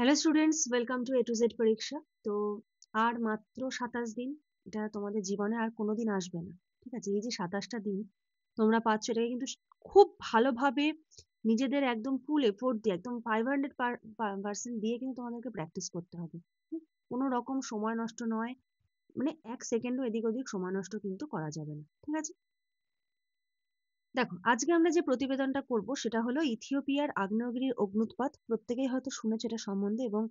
Hello students, welcome to A to Z পরীক্ষা। তো আর মাত্র 27 দিন, এটা তোমাদের জীবনে আর কোনোদিন আসবে না। ঠিক আছে, এই যে 27টা দিন তোমরা পাচ্ছ, এটাকে কিন্তু খুব ভালোভাবে নিজেদের একদম ফুল এফোর্ট দিয়ে, একদম 500% দিয়ে কিন্তু তোমাদেরকে প্র্যাকটিস করতে হবে। কোনো রকম সময় নষ্ট নয়, মানে 1 সেকেন্ডও এদিক ওদিক সময় নষ্ট কিন্তু করা যাবে না। ঠিক আছে, দেখো আজকে আমরা যে প্রতিবেদনটা করব সেটা হলো ইথিওপিয়ার আগ্নেয়গিরির অগ্নুৎপাত। প্রত্যেকেই হয়তো শুনেছে এটা সম্বন্ধে, এবং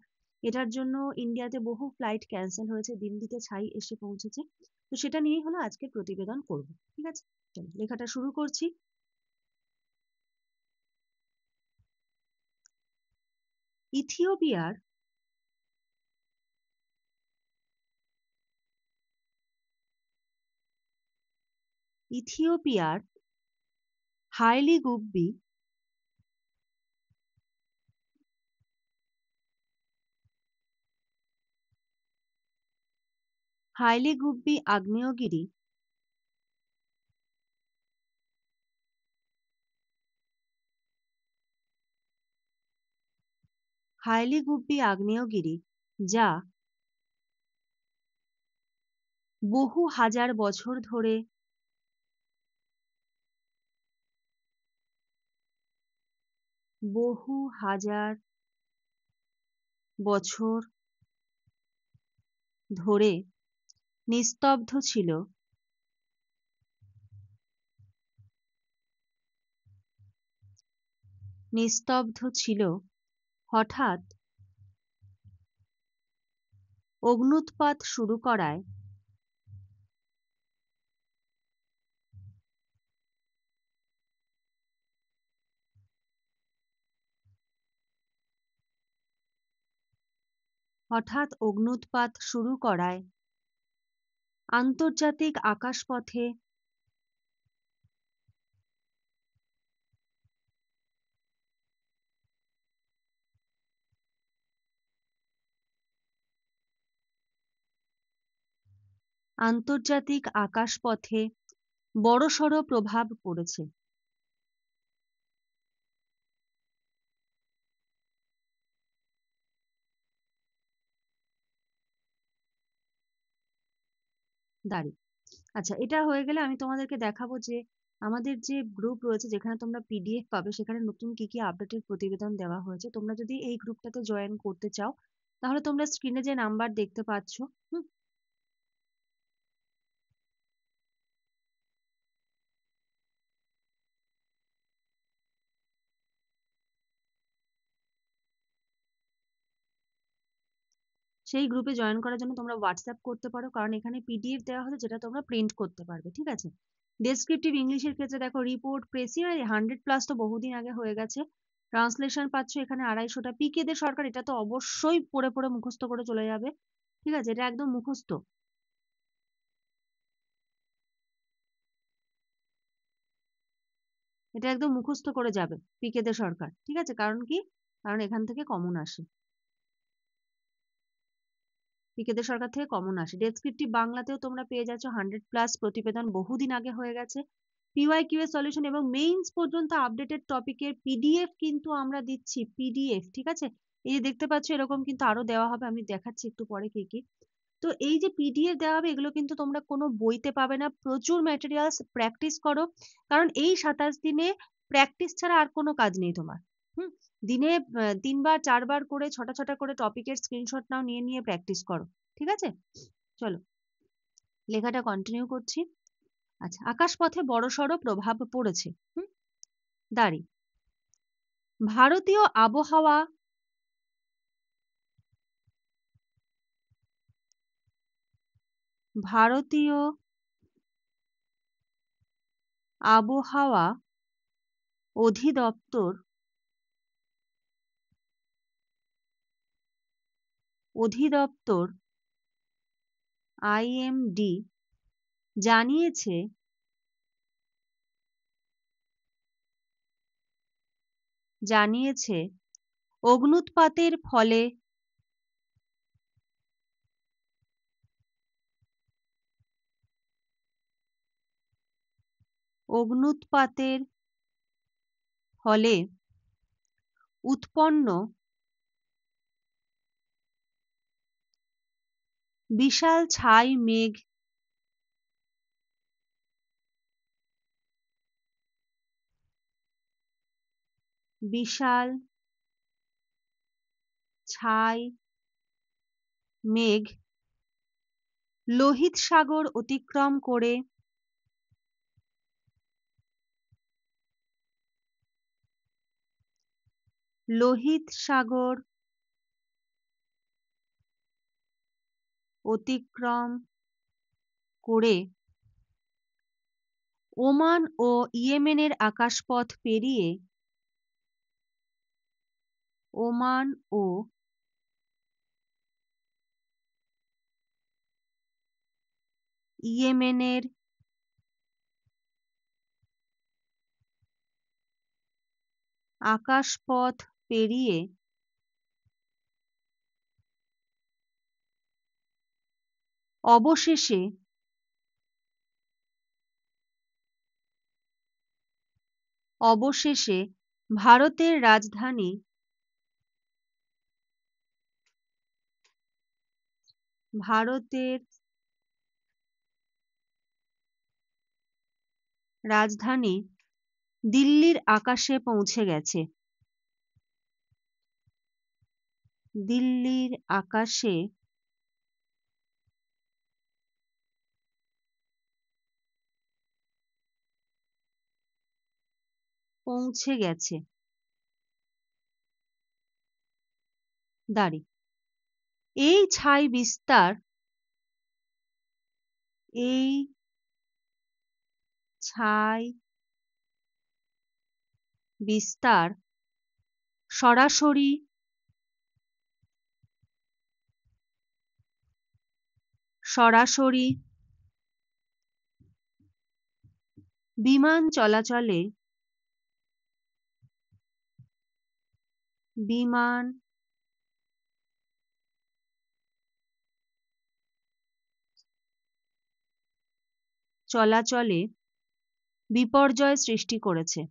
এটার জন্য ইন্ডিয়াতে বহু ফ্লাইট ক্যান্সেল হয়েছে, দিল্লিতে ছাই এসে পৌঁছেছে। তো সেটা নিয়েই হলো আজকের প্রতিবেদন করব। ঠিক আছে, চলো লেখাটা শুরু করছি। ইথিওপিয়ার ইথিওপিয়ার হাইলি গুব্বি আগ্নেয়গিরি আগ্নেয়গিরি যা বহু হাজার বছর ধরে বহু হাজার বছর ধরে নিস্তব্ধ ছিল, হঠাৎ অগ্ন্যুৎপাত শুরু করায় আন্তর্জাতিক আকাশপথে বড়সড় প্রভাব পড়েছে। দাঁড়ি, আচ্ছা, এটা হয়ে গেলে আমি তোমাদেরকে দেখাবো যে আমাদের যে গ্রুপ রয়েছে, যেখানে তোমরা পিডিএফ পাবে, সেখানে নতুন কি কি আপডেটেড প্রতিবেদন দেওয়া হয়েছে। তোমরা যদি এই গ্রুপটাতে জয়েন করতে চাও, তাহলে তোমরা স্ক্রিনে যে নাম্বার দেখতে পাচ্ছ, সেই গ্রুপে জয়েন করার জন্য তোমরা হোয়াটসঅ্যাপ করতে পারো, কারণ এখানে পিডিএফ দেওয়া হচ্ছে যেটা তোমরা প্রিন্ট করতে পারবে। ঠিক আছে, ডেসক্রিপটিভ ইংলিশের ক্ষেত্রে দেখো রিপোর্ট, প্রেসিয়ার 100+ তো বহুদিন আগে হয়ে গেছে। ট্রান্সলেশন পাচ্ছ এখানে 250টা। পিকে দে সরকার, এটা তো অবশ্যই পড়ে পড়ে মুখস্থ করে চলে যাবে। ঠিক আছে, এটা একদম মুখস্থ, এটা একদম মুখস্থ করে যাবে পিকে দে সরকার। ঠিক আছে, কারণ কি, কারণ এখান থেকে কমন আসে, পিকেদের সরকার থেকে কমন আসে। ডেসক্রিপটিভ বাংলাতেও তোমরা পেয়ে যাচ্ছ 100+ প্রতিবেদন, বহুদিন আগে হয়ে গেছে। পিওয়াইকিউ এর সলিউশন এবং মেইনস পর্যন্ত আপডেটেড টপিকের পিডিএফ কিন্তু আমরা দিচ্ছি, পিডিএফ। ঠিক আছে, এই যে দেখতে পাচ্ছ এরকম কিন্তু আরো দেওয়া হবে, আমি দেখাচ্ছি একটু পরে কি কি। তো এই যে পিডিএফ দেওয়া হবে, এগুলো কিন্তু তোমরা কোনো বইতে পাবে না। প্রচুর ম্যাটেরিয়ালস, প্র্যাকটিস করো, কারণ এই 27 দিনে প্র্যাকটিস ছাড়া আর কোনো কাজ নেই তোমার। হুম, দিনে 3বার 4বার করে, ছটা ছটা করে টপিকের স্ক্রিনশট নাও, নিয়ে নিয়ে প্র্যাকটিস করো। ঠিক আছে, চলো লেখাটা কন্টিনিউ করছি। আচ্ছা, আকাশপথে বড়সড় প্রভাব পড়েছে। দাঁড়ি, ভারতীয় আবহাওয়া ভারতীয় আবহাওয়া অধিদপ্তর অধিদপ্তর আইএমডি জানিয়েছে জানিয়েছে অগ্ন্যুৎপাতের ফলে অগ্ন্যুৎপাতের ফলে উৎপন্ন বিশাল ছাই মেঘ বিশাল ছাই মেঘ লোহিত সাগর অতিক্রম করে লোহিত সাগর অতিক্রম করে ওমান ও ইয়েমেনের আকাশপথ পেরিয়ে ওমান ও ইয়েমেনের আকাশপথ পেরিয়ে অবশেষে অবশেষে ভারতের রাজধানী ভারতের রাজধানী দিল্লির আকাশে পৌঁছে গেছে দিল্লির আকাশে পৌঁছে গেছে দাঁড়ি এই ছাই বিস্তার এই ছাই বিস্তার সরাসরি সরাসরি বিমান চলাচলে বিমান চলাচলে বিপর্যয় সৃষ্টি করেছে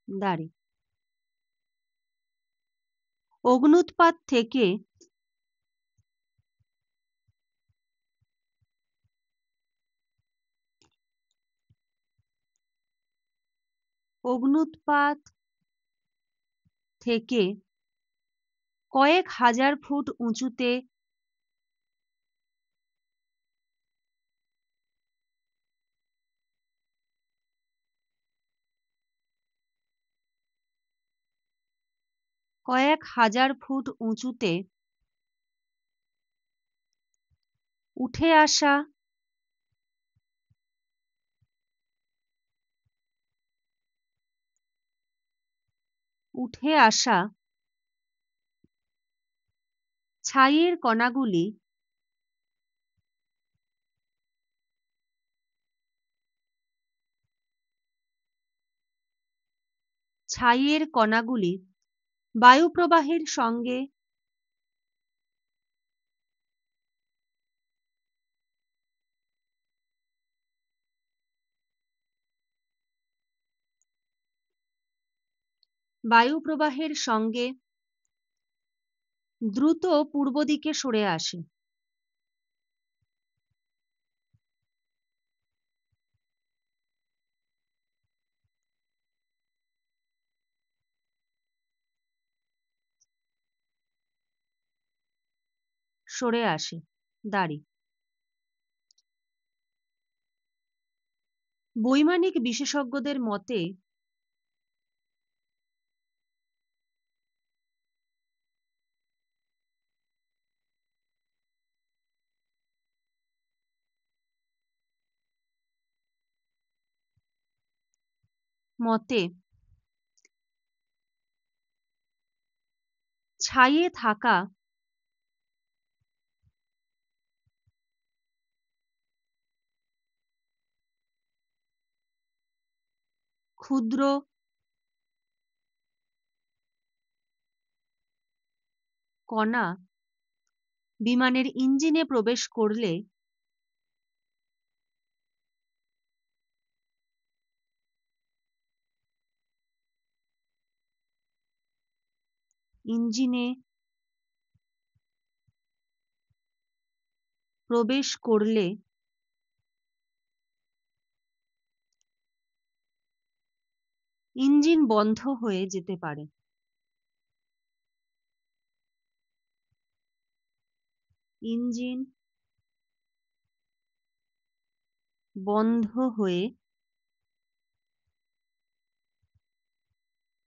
দাঁড়ি অগ্ন্যুৎপাত থেকে অগ্ন্যুৎপাত থেকে কয়েক হাজার ফুট উঁচুতে কয়েক হাজার ফুট উঁচুতে উঠে আসা উঠে আসা ছাইয়ের কণাগুলি ছাইয়ের কণাগুলি বায়ুপ্রবাহের সঙ্গে বায়ুপ্রবাহের সঙ্গে দ্রুত পূর্ব দিকে সরে আসে সরে আসে দাঁড়ি বৈমানিক বিশেষজ্ঞদের মতে মতে ছাইয়ে থাকা ক্ষুদ্র কণা বিমানের ইঞ্জিনে প্রবেশ করলে ইঞ্জিনে প্রবেশ করলে ইঞ্জিন বন্ধ হয়ে যেতে পারে। ইঞ্জিন বন্ধ হয়ে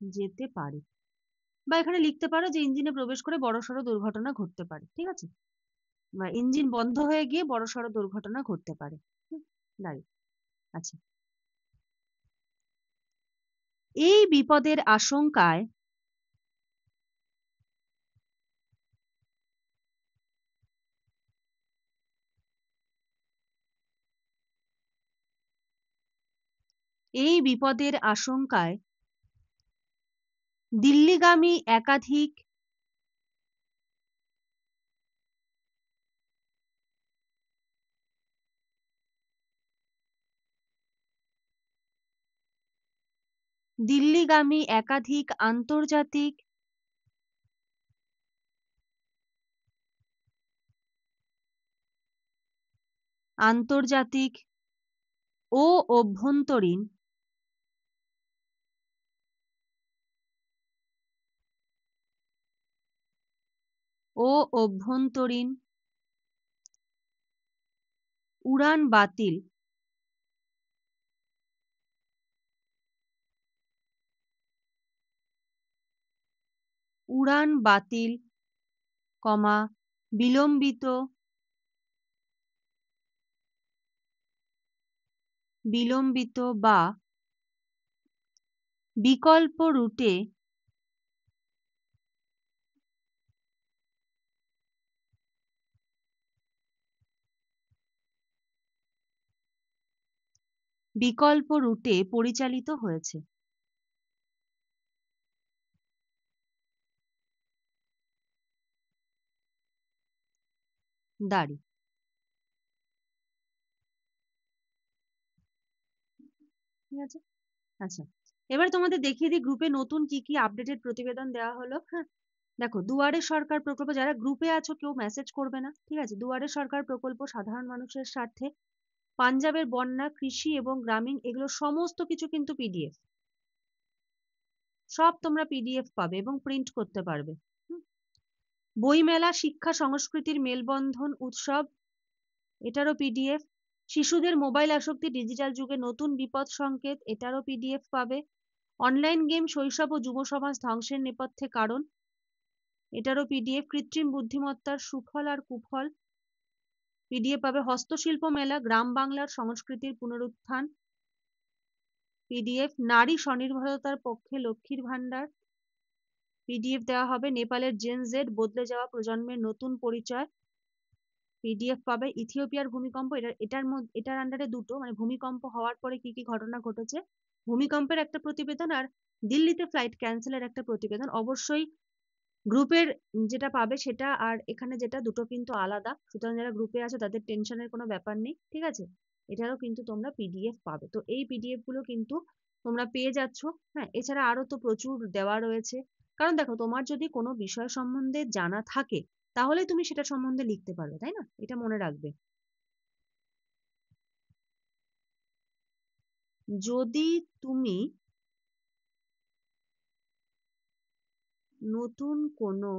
যেতে পারে, বা এখানে লিখতে পারো যে ইঞ্জিনে প্রবেশ করে বড়সড় দুর্ঘটনা ঘটতে পারে। ঠিক আছে, বা ইঞ্জিন বন্ধ হয়ে গিয়ে বড়সড় দুর্ঘটনা ঘটতে পারে। দাঁড়ি। আচ্ছা, এই বিপদের আশঙ্কায় এই বিপদের আশঙ্কায় দিল্লিগামী একাধিক দিল্লিগামী একাধিক আন্তর্জাতিক ও অভ্যন্তরীণ উড়ান বাতিল কমা বিলম্বিত বা বিকল্প রুটে পরিচালিত হয়েছে। দাঁড়ি। ঠিক আছে, আচ্ছা, এবার তোমাদের দেখিয়ে দিই গ্রুপে নতুন কি কি আপডেটেড প্রতিবেদন দেওয়া হলো। হ্যাঁ, দেখো, দুয়ারে সরকার প্রকল্প, যারা গ্রুপে আছো কেউ মেসেজ করবে না, ঠিক আছে। দুয়ারে সরকার প্রকল্প সাধারণ মানুষের স্বার্থে, পাঞ্জাবের বন্যা, কৃষি এবং গ্রামীণ, এগুলো সমস্ত কিছু কিন্তু পিডিএফ, সব তোমরা পিডিএফ পাবে এবং প্রিন্ট করতে পারবে। বইমেলা, শিক্ষা সংস্কৃতির মেলবন্ধন উৎসব, এটারও পিডিএফ। শিশুদের মোবাইল আসক্তি ডিজিটাল যুগে নতুন বিপদ সংকেত, এটারও পিডিএফ পাবে। অনলাইন গেম শৈশব ও যুব সমাজ ধ্বংসের নেপথ্যে কারণ, এটারও পিডিএফ। কৃত্রিম বুদ্ধিমত্তার সুফল আর কুফল, পিডিএফ পাবে। হস্তশিল্প মেলা, গ্রাম বাংলার সংস্কৃতির পুনরুত্থান, পিডিএফ। নারী স্বনির্ভরতার পক্ষে লক্ষ্মীর ভান্ডার, পিডিএফ দেওয়া হবে। নেপালের জেন জেড, বদলে যাওয়া প্রজন্মের নতুন পরিচয়, পিডিএফ পাবে। ইথিওপিয়ার ভূমিকম্প, এটার আন্ডারে দুটো, মানে ভূমিকম্প হওয়ার পরে কি কি ঘটনা ঘটেছে, ভূমিকম্পের একটা প্রতিবেদন আর দিল্লিতে ফ্লাইট ক্যান্সেলের একটা প্রতিবেদন। অবশ্যই গ্রুপের যেটা পাবে সেটা আর এখানে যেটা, দুটো কিন্তু আলাদা, সুতরাং যারা গ্রুপে আছে তাদের টেনশনের কোনো ব্যাপার নেই। ঠিক আছে, এটারও কিন্তু তোমরা পিডিএফ পাবে। তো এই পিডিএফ গুলো কিন্তু তোমরা পেয়ে যাচ্ছ। হ্যাঁ, এছাড়া আরো তো প্রচুর দেওয়া রয়েছে। কারণ দেখো, তোমার যদি কোনো বিষয় সম্বন্ধে জানা থাকে তাহলে তুমি সেটা সম্বন্ধে লিখতে পারবে, তাই না? এটা মনে রাখবে। যদি তুমি নতুন কোনো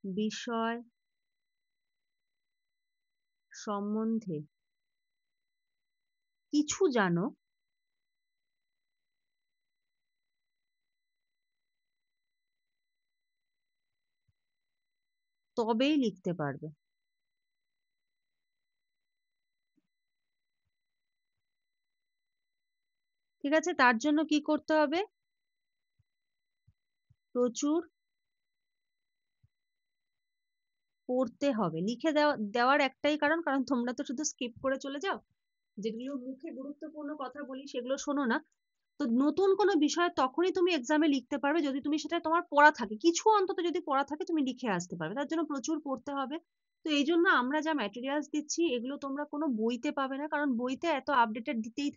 বিষয় সম্বন্ধে কিছু জানো, তবেই লিখতে পারবে। ঠিক আছে, তার জন্য কি করতে হবে? প্রচুর পড়তে হবে। লিখে দেওয়ার একটাই কারণ, কারণ তোমরা তো শুধু স্কিপ করে চলে যাও, যেগুলো মুখে গুরুত্বপূর্ণ কথা বলি সেগুলো শোনো না। তো নতুন কোনো বিষয় তখনই তুমি এক্সামে লিখতে পারবে যদি তুমি সেটা, তোমার পড়া থাকে, কিছু অন্তত যদি পড়া থাকে তুমি লিখে আসতে পারবে। তার জন্য প্রচুর পড়তে হবে। তো এই জন্য আমরা যা ম্যাটেরিয়ালস দিচ্ছি এগুলো তোমরা কোনো বইতে পাবে না, কারণ বইতে এত আপডেটেড দিতেই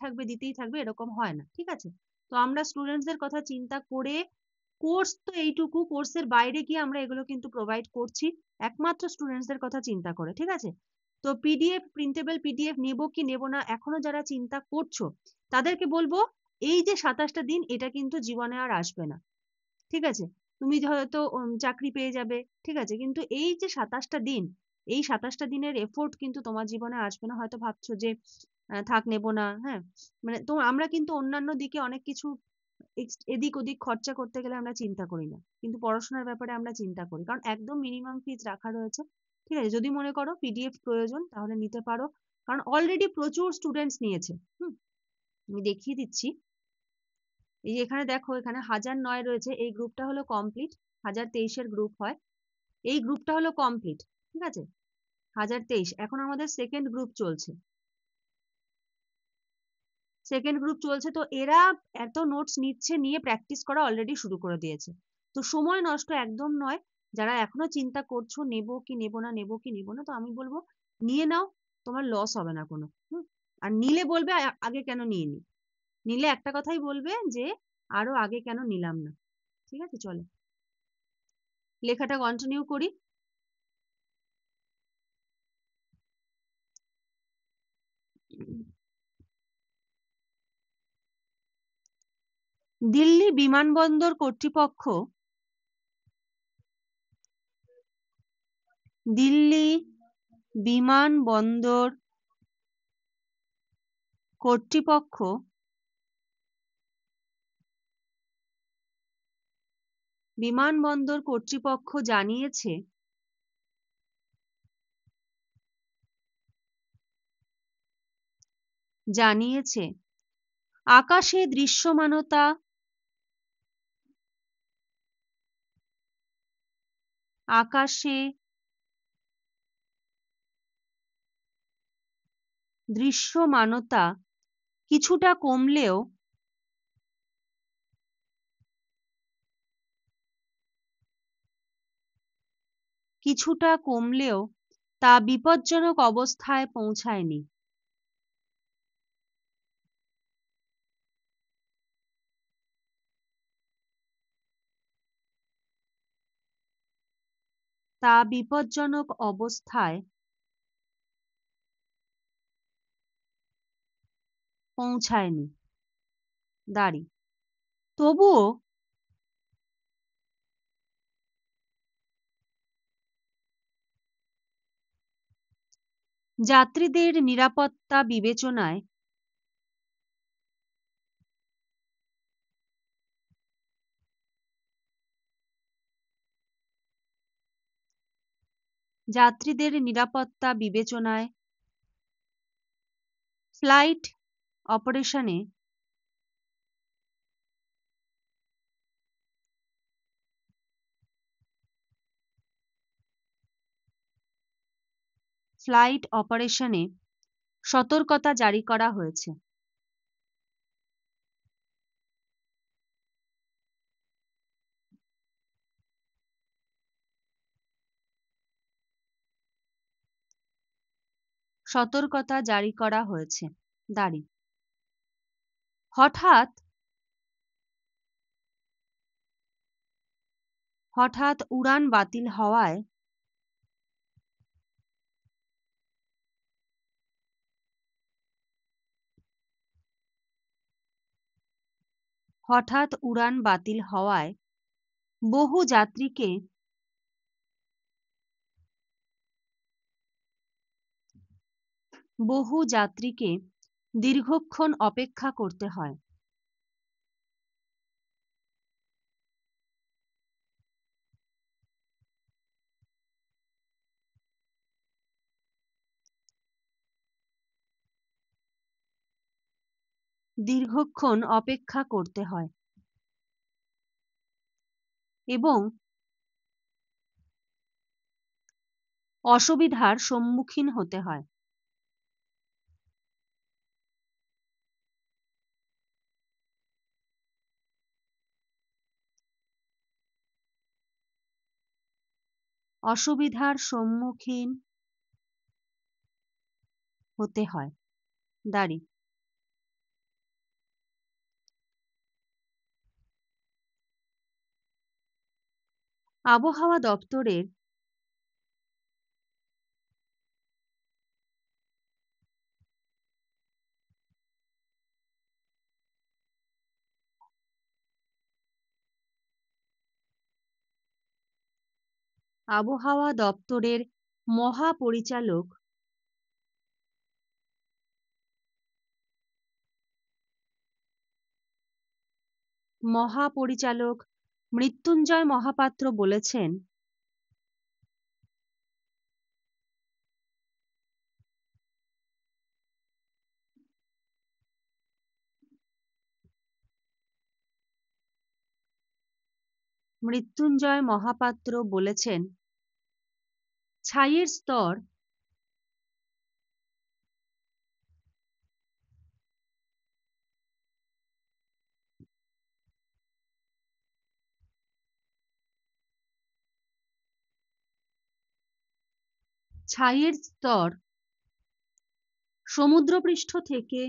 থাকবে এরকম হয় না। ঠিক আছে, তো আমরা স্টুডেন্টসদের কথা চিন্তা করে কোর্স তো এইটুকু, কোর্সের বাইরে গিয়ে আমরা এগুলো কিন্তু প্রোভাইড করছি একমাত্র স্টুডেন্টসদের কথা চিন্তা করে, ঠিক আছে? তো পিডিএফ, প্রিন্টেবল পিডিএফ নেবো কি নেবো না এখনো যারা চিন্তা করছো তাদেরকে বলবো এই যে 27টা দিন এটা কিন্তু জীবনে আর আসবে না, ঠিক আছে? তুমি হয়তো চাকরি পেয়ে যাবে, ঠিক আছে, কিন্তু এই যে 27টা দিন, এই 27টা দিনের এফোর্ট কিন্তু তোমার জীবনে আসবে না। হয়তো ভাবছো যে থাক নেবো না, হ্যাঁ, মানে তো আমরা কিন্তু অন্যান্য দিকে অনেক কিছু এদিক ওদিক খরচা করতে গেলে আমরা চিন্তা করি না, কিন্তু পড়াশোনার ব্যাপারে আমরা চিন্তা করি, কারণ একদম মিনিমাম ফিজ রাখা রয়েছে, ঠিক আছে? যদি মনে করো পিডিএফ প্রয়োজন তাহলে নিতে পারো, কারণ অলরেডি প্রচুর স্টুডেন্টস নিয়েছে। আমি দেখিয়ে দিচ্ছি, এই যে এখানে দেখো, এখানে 1009 রয়েছে, এই গ্রুপটা হলো কমপ্লিট। 1023-এর গ্রুপ হয়, এই গ্রুপটা হলো কমপ্লিট, ঠিক আছে? 1023, এখন আমাদের সেকেন্ড গ্রুপ চলছে, সেকেন্ড গ্রুপ চলছে। তো এরা এত নোটস নিচ্ছে, নিয়ে প্র্যাকটিস করা অলরেডি শুরু করে দিয়েছে। তো সময় নষ্ট একদম নয়। যারা এখনো চিন্তা করছো নেবো কি নেবো না, নেবো কি নেবো না, তো আমি বলবো নিয়ে নাও, তোমার লস হবে না কোনো। আর নিলে বলবে আগে কেন নিইনি, নিলে একটা কথাই বলবে যে আরো আগে কেন নিলাম না। ঠিক আছে, চলো লেখাটা কন্টিনিউ করি। দিল্লি বিমানবন্দর কর্তৃপক্ষ, দিল্লি বিমানবন্দর কর্তৃপক্ষ বিমানবন্দর কর্তৃপক্ষ জানিয়েছে জানিয়েছে আকাশে দৃশ্যমানতা, আকাশে দৃশ্যমানতা কিছুটা কমলেও তা বিপজ্জনক অবস্থায় পৌঁছায়নি। তা বিপজ্জনক অবস্থায় পৌঁছায়নি। দাঁড়ি, তবুও যাত্রীদের নিরাপত্তা বিবেচনায় যাত্রীদের নিরাপত্তা বিবেচনায় ফ্লাইট অপারেশনে সতর্কতা জারি করা হয়েছে। সতর্কতা জারি করা হয়েছে। দাঁড়ি, হঠাৎ হঠাৎ উড়ান বাতিল হওয়ায় হঠাৎ উড়ান বাতিল হওয়ায় বহু যাত্রীকে বহু যাত্রীকে দীর্ঘক্ষণ অপেক্ষা করতে হয়। দীর্ঘক্ষণ অপেক্ষা করতে হয় এবং অসুবিধার সম্মুখীন হতে হয়। অসুবিধার সম্মুখীন হতে হয়। দাঁড়ি, আবহাওয়া দপ্তরের আবহাওয়া দপ্তরের মহাপরিচালক মহাপরিচালক মৃত্যুঞ্জয় মহাপাত্র বলেছেন, মৃত্যুঞ্জয় মহাপাত্র বলেছেন ছাইয়ের স্তর ছাইয়ের স্তর সমুদ্রপৃষ্ঠ থেকে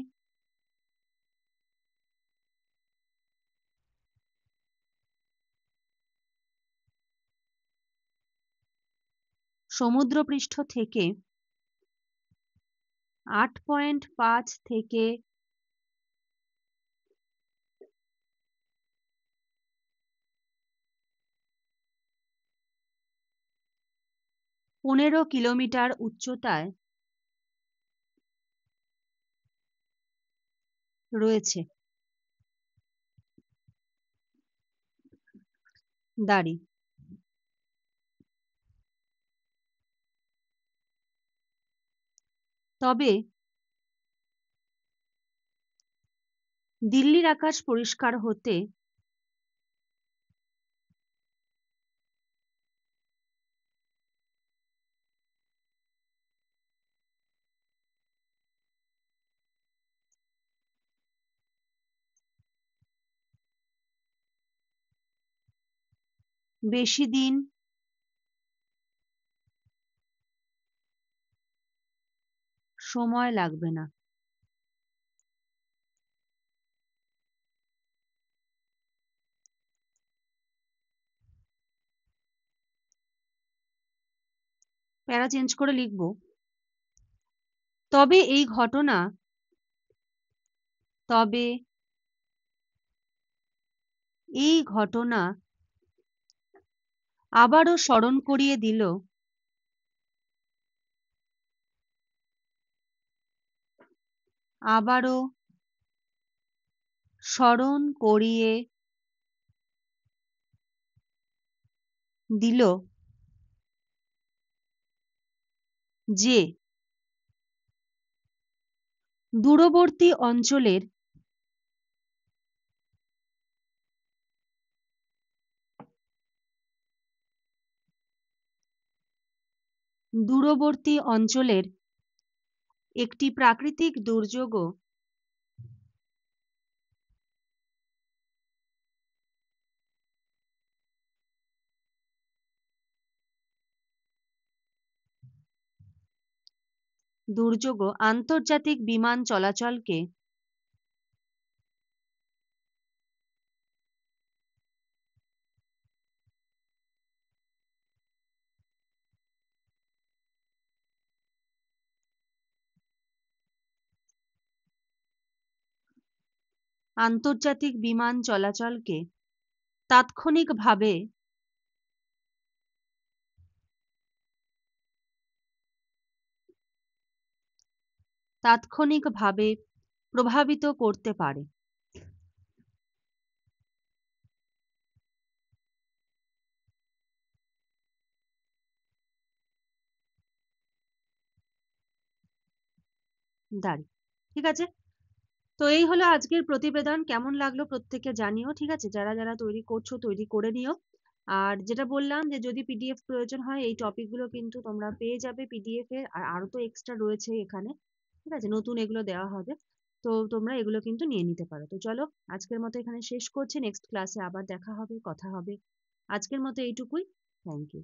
সমুদ্রপৃষ্ঠ থেকে 8.5 থেকে 15 কিলোমিটার উচ্চতায় রয়েছে দাঁড়ি। তবে দিল্লির আকাশ পরিষ্কার হতে বেশি দিন সময় লাগবে না। প্যারা চেঞ্জ করে লিখব, তবে এই ঘটনা তবে এই ঘটনা আবারও স্মরণ করিয়ে দিল আবারও স্মরণ করিয়ে দিল যে দূরবর্তী অঞ্চলের দূরবর্তী অঞ্চলের একটি প্রাকৃতিক দুর্যোগও আন্তর্জাতিক বিমান চলাচলকে আন্তর্জাতিক বিমান চলাচলকে তাৎক্ষণিকভাবে তাৎক্ষণিকভাবে প্রভাবিত করতে পারে। দাঁড়ি, ঠিক আছে। তো এই হলো আজকের প্রতিবেদন। কেমন লাগলো প্রত্যেকে জানিও, ঠিক আছে। যারা যারা তৈরি করছো তৈরি করে নিও। আর যেটা বললাম যে যদি পিডিএফ প্রয়োজন হয় এই টপিক গুলো কিন্তু তোমরা পেয়ে যাবে পিডিএফ এ, আর আরো তো এক্সট্রা রয়েছে এখানে, ঠিক আছে, নতুন এগুলো দেওয়া হবে। তো তোমরা এগুলো কিন্তু নিয়ে নিতে পারো। তো চলো আজকের মতো এখানে শেষ করছি, নেক্সট ক্লাসে আবার দেখা হবে, কথা হবে। আজকের মতো এইটুকুই। Thank you.